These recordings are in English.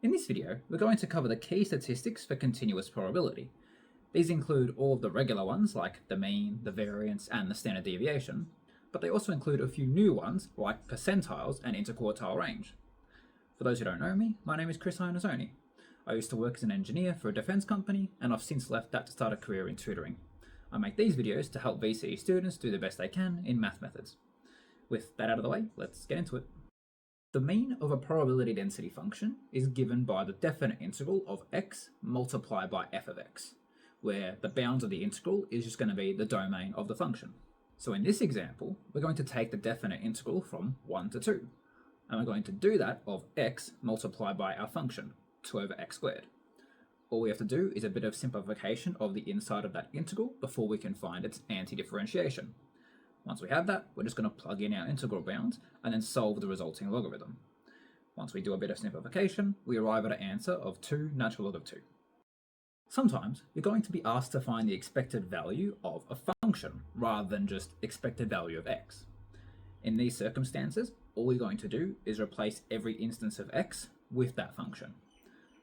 In this video, we're going to cover the key statistics for continuous probability. These include all of the regular ones like the mean, the variance, and the standard deviation, but they also include a few new ones like percentiles and interquartile range. For those who don't know me, my name is Chris Iannazoni. I used to work as an engineer for a defense company, and I've since left that to start a career in tutoring. I make these videos to help VCE students do the best they can in math methods. With that out of the way, let's get into it. The mean of a probability density function is given by the definite integral of x multiplied by f of x, where the bounds of the integral is just going to be the domain of the function. So in this example, we're going to take the definite integral from 1 to 2, and we're going to do that of x multiplied by our function, 2 over x squared. All we have to do is a bit of simplification of the inside of that integral before we can find its anti-differentiation. Once we have that, we're just going to plug in our integral bounds and then solve the resulting logarithm. Once we do a bit of simplification, we arrive at an answer of 2 natural log of 2. Sometimes you're going to be asked to find the expected value of a function rather than just expected value of x. In these circumstances, all we're going to do is replace every instance of x with that function.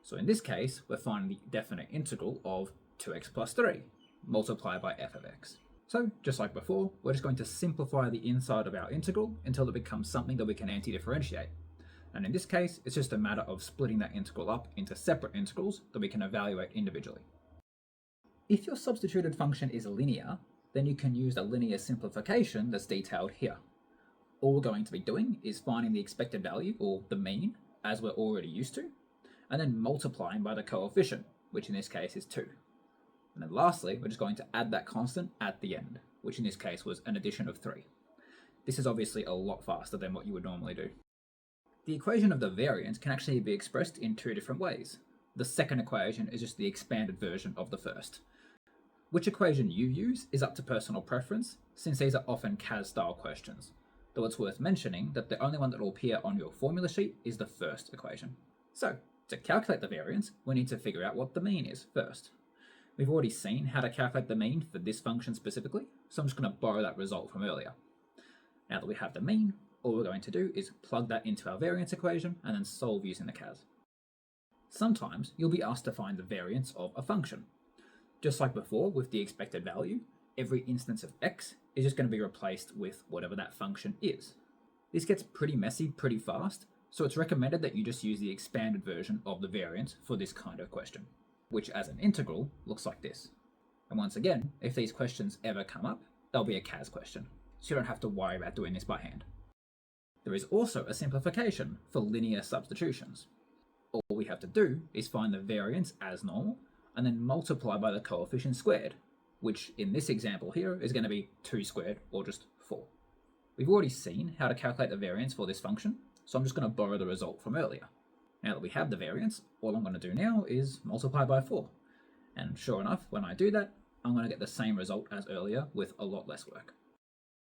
So in this case, we're finding the definite integral of 2x plus 3 multiplied by f of x. So, just like before, we're just going to simplify the inside of our integral until it becomes something that we can anti-differentiate. And in this case, it's just a matter of splitting that integral up into separate integrals that we can evaluate individually. If your substituted function is linear, then you can use a linear simplification that's detailed here. All we're going to be doing is finding the expected value, or the mean, as we're already used to, and then multiplying by the coefficient, which in this case is 2. And then lastly, we're just going to add that constant at the end, which in this case was an addition of 3. This is obviously a lot faster than what you would normally do. The equation of the variance can actually be expressed in 2 different ways. The second equation is just the expanded version of the first. Which equation you use is up to personal preference, since these are often CAS-style questions, though it's worth mentioning that the only one that will appear on your formula sheet is the first equation. So, to calculate the variance, we need to figure out what the mean is first. We've already seen how to calculate the mean for this function specifically, so I'm just going to borrow that result from earlier. Now that we have the mean, all we're going to do is plug that into our variance equation and then solve using the CAS. Sometimes you'll be asked to find the variance of a function. Just like before with the expected value, every instance of x is just going to be replaced with whatever that function is. This gets pretty messy pretty fast, so it's recommended that you just use the expanded version of the variance for this kind of question, which as an integral looks like this. And once again, if these questions ever come up, they'll be a CAS question, so you don't have to worry about doing this by hand. There is also a simplification for linear substitutions. All we have to do is find the variance as normal, and then multiply by the coefficient squared, which in this example here is going to be 2 squared, or just 4. We've already seen how to calculate the variance for this function, so I'm just going to borrow the result from earlier. Now that we have the variance, all I'm going to do now is multiply by 4. And sure enough, when I do that, I'm going to get the same result as earlier with a lot less work.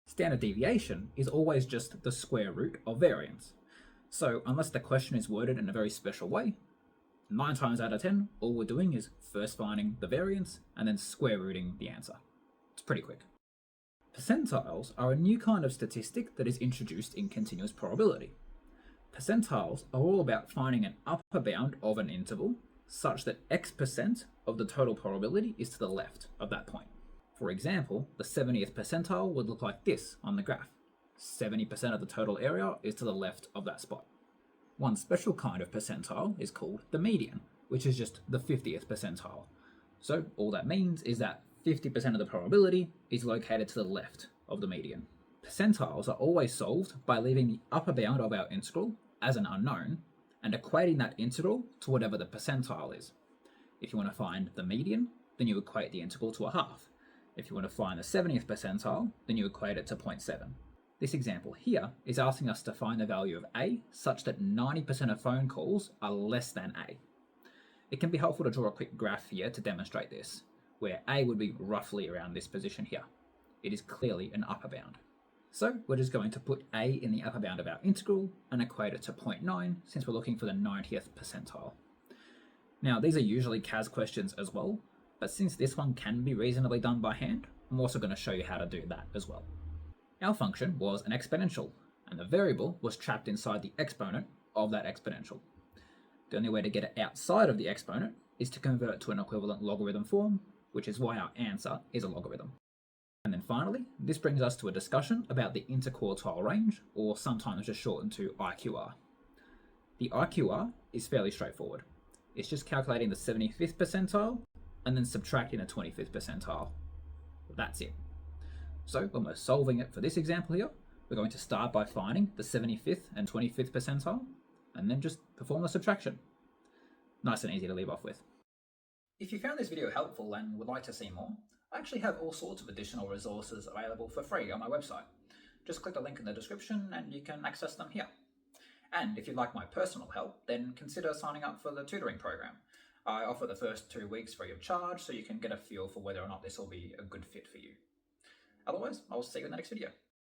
Standard deviation is always just the square root of variance. So unless the question is worded in a very special way, 9 times out of 10, all we're doing is first finding the variance and then square rooting the answer. It's pretty quick. Percentiles are a new kind of statistic that is introduced in continuous probability. Percentiles are all about finding an upper bound of an interval such that x% of the total probability is to the left of that point. For example, the 70th percentile would look like this on the graph. 70% of the total area is to the left of that spot. One special kind of percentile is called the median, which is just the 50th percentile. So all that means is that 50% of the probability is located to the left of the median. Percentiles are always solved by leaving the upper bound of our integral as an unknown and equating that integral to whatever the percentile is. If you want to find the median, then you equate the integral to a half. If you want to find the 70th percentile, then you equate it to 0.7. This example here is asking us to find the value of a such that 90% of phone calls are less than a. It can be helpful to draw a quick graph here to demonstrate this, where a would be roughly around this position here. It is clearly an upper bound. So we're just going to put a in the upper bound of our integral and equate it to 0.9 since we're looking for the 90th percentile. Now these are usually CAS questions as well, but since this one can be reasonably done by hand, I'm also going to show you how to do that as well. Our function was an exponential, and the variable was trapped inside the exponent of that exponential. The only way to get it outside of the exponent is to convert to an equivalent logarithm form, which is why our answer is a logarithm. And then finally, this brings us to a discussion about the interquartile range, or sometimes just shortened to IQR. The IQR is fairly straightforward. It's just calculating the 75th percentile and then subtracting the 25th percentile. That's it. So when we're solving it for this example here, we're going to start by finding the 75th and 25th percentile, and then just perform the subtraction. Nice and easy to leave off with. If you found this video helpful and would like to see more, I actually have all sorts of additional resources available for free on my website. Just click the link in the description and you can access them here. And if you'd like my personal help, then consider signing up for the tutoring program. I offer the first 2 weeks free of charge, so you can get a feel for whether or not this will be a good fit for you. Otherwise, I'll see you in the next video.